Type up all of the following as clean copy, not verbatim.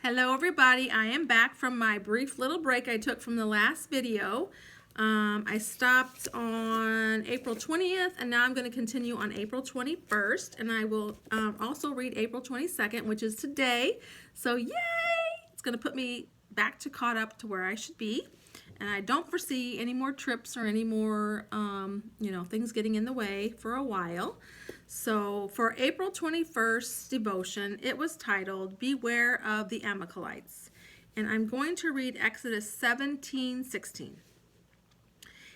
Hello everybody, I am back from my brief little break I took from the last video. I stopped on April 20th and now I'm going to continue on April 21st, and I will also read April 22nd, which is today. So yay! It's going to put me back to caught up to where I should be, and I don't foresee any more trips or any more things getting in the way for a while. So for April 21st devotion, it was titled Beware of the Amalekites. And I'm going to read Exodus 17:16.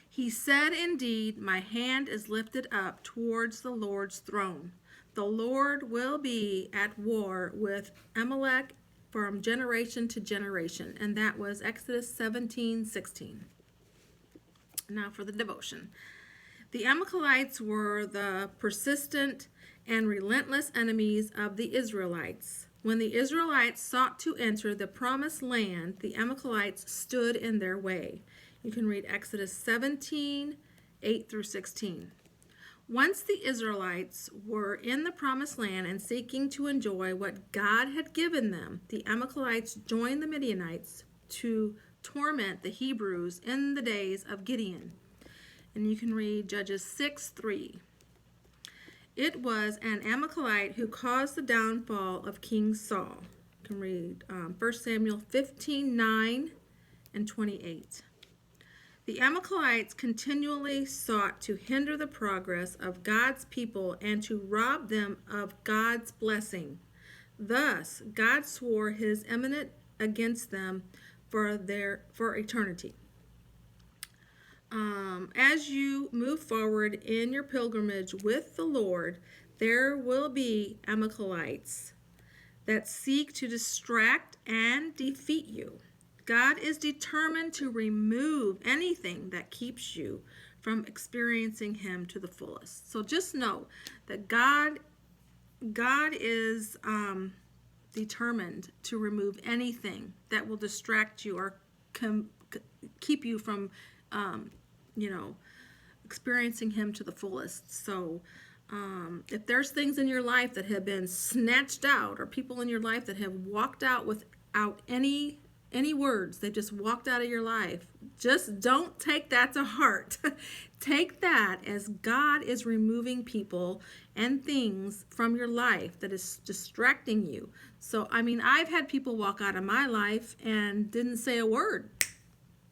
He said, "Indeed, my hand is lifted up towards the Lord's throne. The Lord will be at war with Amalek from generation to generation." And that was Exodus 17:16. Now for the devotion. The Amalekites were the persistent and relentless enemies of the Israelites. When the Israelites sought to enter the promised land, the Amalekites stood in their way. You can read Exodus 17:8 through 16. Once the Israelites were in the promised land and seeking to enjoy what God had given them, the Amalekites joined the Midianites to torment the Hebrews in the days of Gideon. And you can read Judges 6:3. It was an Amalekite who caused the downfall of King Saul. You can read 1 Samuel 15:9 and 28. The Amalekites continually sought to hinder the progress of God's people and to rob them of God's blessing. Thus, God swore his imminent against them for eternity. As you move forward in your pilgrimage with the Lord, there will be Amalekites that seek to distract and defeat you. God is determined to remove anything that keeps you from experiencing him to the fullest. So just know that God is determined to remove anything that will distract you or keep you from experiencing him to the fullest. So if there's things in your life that have been snatched out, or people in your life that have walked out without any words, they just walked out of your life, just don't take that to heart. Take that as God is removing people and things from your life that is distracting you. So I've had people walk out of my life and didn't say a word,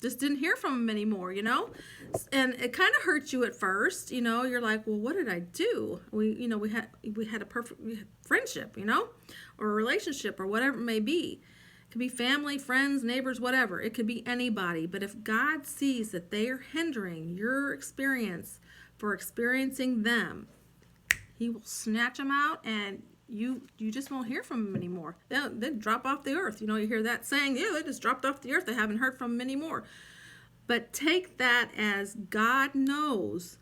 just didn't hear from them anymore, and it kind of hurts you at first. You're like, well, what did I do? We had a perfect friendship, or a relationship, or whatever it may be. It could be family, friends, neighbors, whatever. It could be anybody. But if God sees that they are hindering your experience for experiencing them, he will snatch them out, and you just won't hear from them anymore. They'll drop off the earth. You hear that saying, yeah, they just dropped off the earth. I haven't heard from them anymore. But take that as God knows.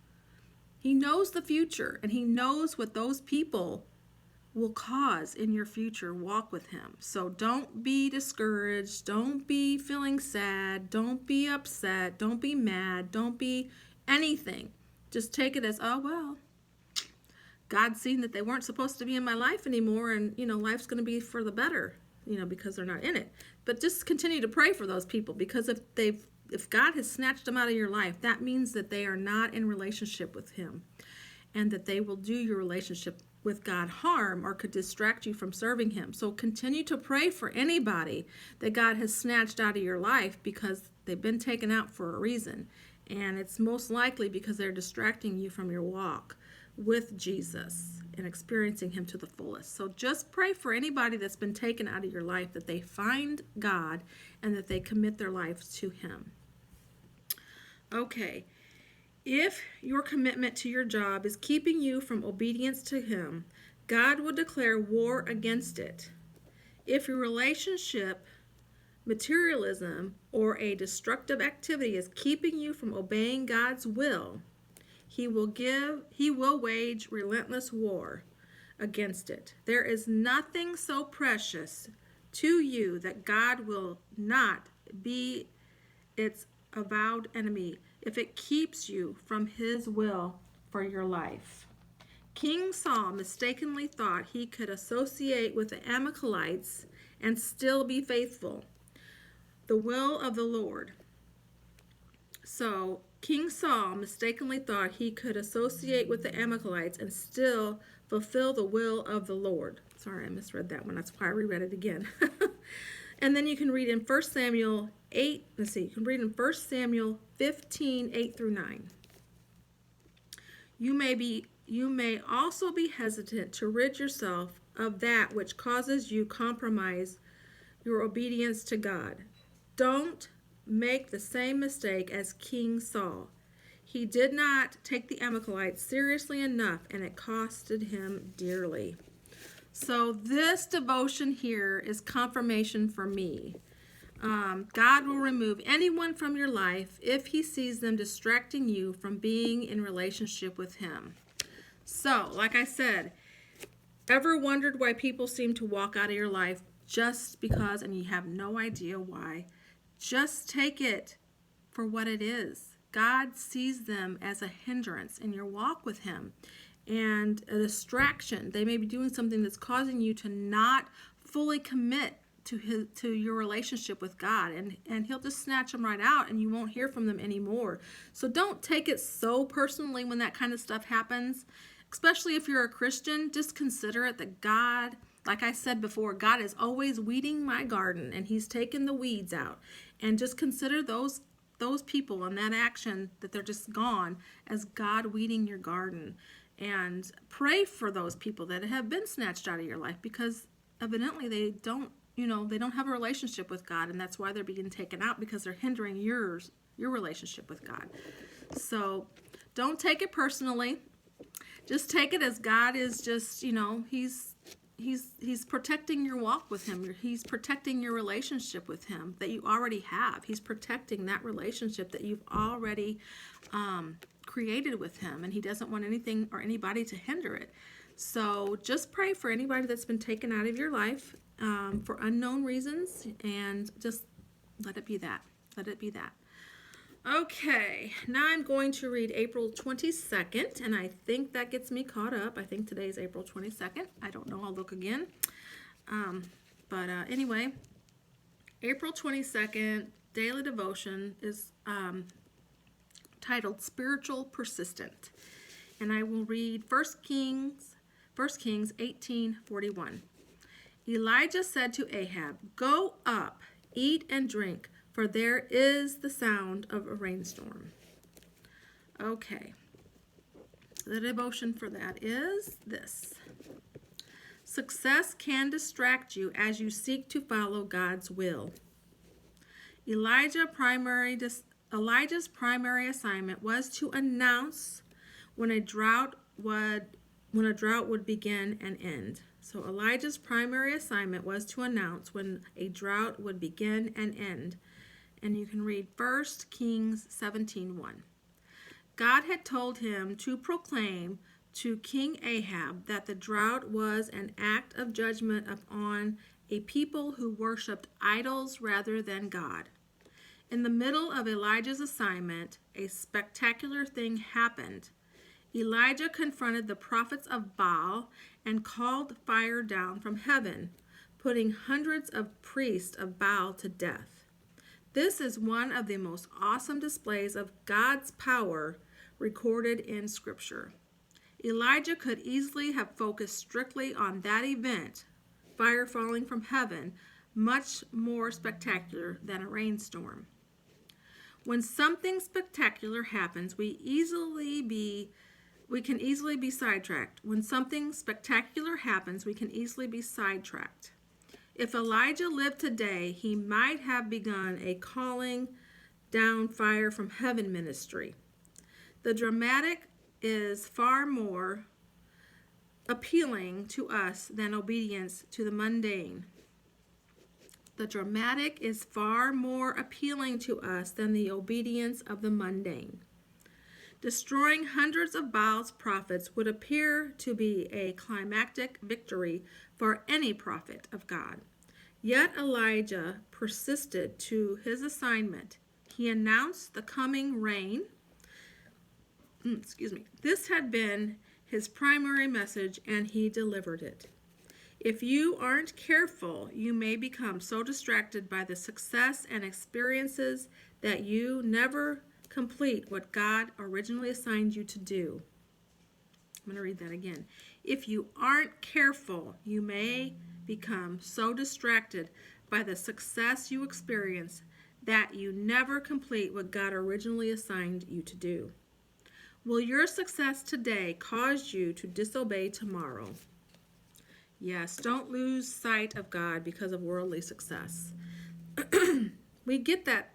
He knows the future, and he knows what those people will cause in your future walk with him. So don't be discouraged. Don't be feeling sad. Don't be upset. Don't be mad. Don't be anything. Just take it as, oh, well, God's seen that they weren't supposed to be in my life anymore, and life's going to be for the better, because they're not in it. But just continue to pray for those people, because if God has snatched them out of your life, that means that they are not in relationship with him, and that they will do your relationship with God harm or could distract you from serving him. So continue to pray for anybody that God has snatched out of your life, because they've been taken out for a reason, and it's most likely because they're distracting you from your walk with Jesus and experiencing him to the fullest. So just pray for anybody that's been taken out of your life, that they find God and that they commit their lives to him. Okay, if your commitment to your job is keeping you from obedience to him, God will declare war against it. If your relationship, materialism, or a destructive activity is keeping you from obeying God's will, He will wage relentless war against it. There is nothing so precious to you that God will not be its avowed enemy if it keeps you from his will for your life. King Saul mistakenly thought he could associate with the Amalekites and still be faithful. The will of the Lord. So King Saul mistakenly thought he could associate with the Amalekites and still fulfill the will of the Lord. Sorry, I misread that one. That's why I reread it again. And then you can read in 1 Samuel 8, you can read in 1 Samuel 15, 8 through 9. You may also be hesitant to rid yourself of that which causes you compromise your obedience to God. Don't make the same mistake as King Saul. He did not take the Amalekites seriously enough, and it costed him dearly. So this devotion here is confirmation for me. God will remove anyone from your life if he sees them distracting you from being in relationship with him. So, like I said, ever wondered why people seem to walk out of your life just because, and you have no idea why? Just take it for what it is. God sees them as a hindrance in your walk with him and a distraction. They may be doing something that's causing you to not fully commit to your relationship with God, and he'll just snatch them right out and you won't hear from them anymore. So don't take it so personally when that kind of stuff happens, especially if you're a Christian. Just consider it that God, like I said before, God is always weeding my garden and he's taking the weeds out. And just consider those people and that action that they're just gone as God weeding your garden. And pray for those people that have been snatched out of your life, because evidently they don't have a relationship with God, and that's why they're being taken out, because they're hindering your relationship with God. So don't take it personally. Just take it as God is just, He's protecting your walk with him. He's protecting your relationship with him that you already have. He's protecting that relationship that you've already created with him, and he doesn't want anything or anybody to hinder it. So just pray for anybody that's been taken out of your life for unknown reasons, and just let it be that. Let it be that. Okay, now I'm going to read April 22nd, and I think that gets me caught up. I think today's April 22nd. I don't know. I'll look again. Anyway, April 22nd daily devotion is titled Spiritual Persistent. And I will read 1 Kings 18:41. Elijah said to Ahab, "Go up, eat and drink, for there is the sound of a rainstorm." Okay. The devotion for that is this. Success can distract you as you seek to follow God's will. Elijah's primary assignment was to announce when a drought would begin and end. So Elijah's primary assignment was to announce when a drought would begin and end. And you can read 1 Kings 17:1. God had told him to proclaim to King Ahab that the drought was an act of judgment upon a people who worshipped idols rather than God. In the middle of Elijah's assignment, a spectacular thing happened. Elijah confronted the prophets of Baal and called fire down from heaven, putting hundreds of priests of Baal to death. This is one of the most awesome displays of God's power recorded in Scripture. Elijah could easily have focused strictly on that event, fire falling from heaven, much more spectacular than a rainstorm. When something spectacular happens, we can easily be sidetracked. When something spectacular happens, we can easily be sidetracked. If Elijah lived today, he might have begun a calling down fire from heaven ministry. The dramatic is far more appealing to us than obedience to the mundane. The dramatic is far more appealing to us than the obedience of the mundane. Destroying hundreds of Baal's prophets would appear to be a climactic victory for any prophet of God. Yet Elijah persisted to his assignment. He announced the coming rain. This had been his primary message, and he delivered it. If you aren't careful, you may become so distracted by the success and experiences that you never complete what God originally assigned you to do. I'm going to read that again. If you aren't careful, you may become so distracted by the success you experience that you never complete what God originally assigned you to do. Will your success today cause you to disobey tomorrow? Yes, don't lose sight of God because of worldly success. We get that.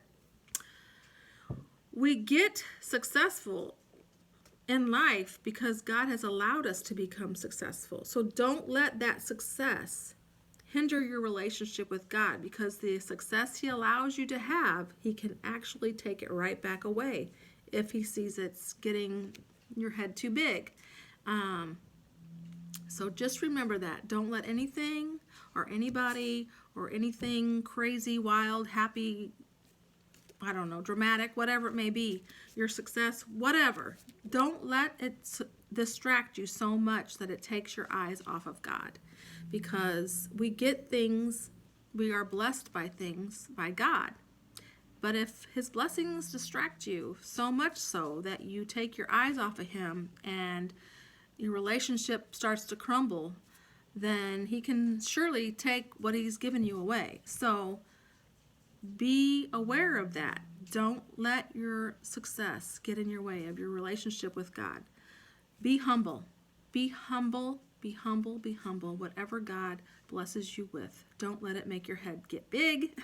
We get successful in life because God has allowed us to become successful. So don't let that success hinder your relationship with God, because the success He allows you to have, He can actually take it right back away if He sees it's getting your head too big. So just remember that. Don't let anything or anybody or anything crazy, wild, happy, I don't know, dramatic, whatever it may be, your success, whatever. Don't let it distract you so much that it takes your eyes off of God. Because we get things, we are blessed by things by God. But if His blessings distract you so much so that you take your eyes off of Him and your relationship starts to crumble, then He can surely take what He's given you away. So be aware of that. Don't let your success get in your way of your relationship with God. Be humble. Be humble. Be humble. Be humble. Whatever God blesses you with, don't let it make your head get big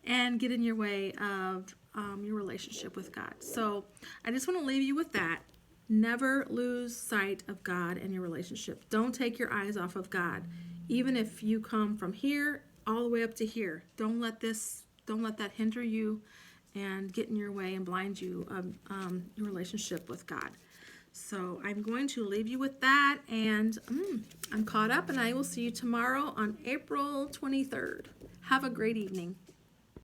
and get in your way of your relationship with God. So I just want to leave you with that. Never lose sight of God and your relationship. Don't take your eyes off of God. Even if you come from here all the way up to here, don't let that hinder you and get in your way and blind you of your relationship with God. So I'm going to leave you with that, and I'm caught up, and I will see you tomorrow on April 23rd. Have a great evening.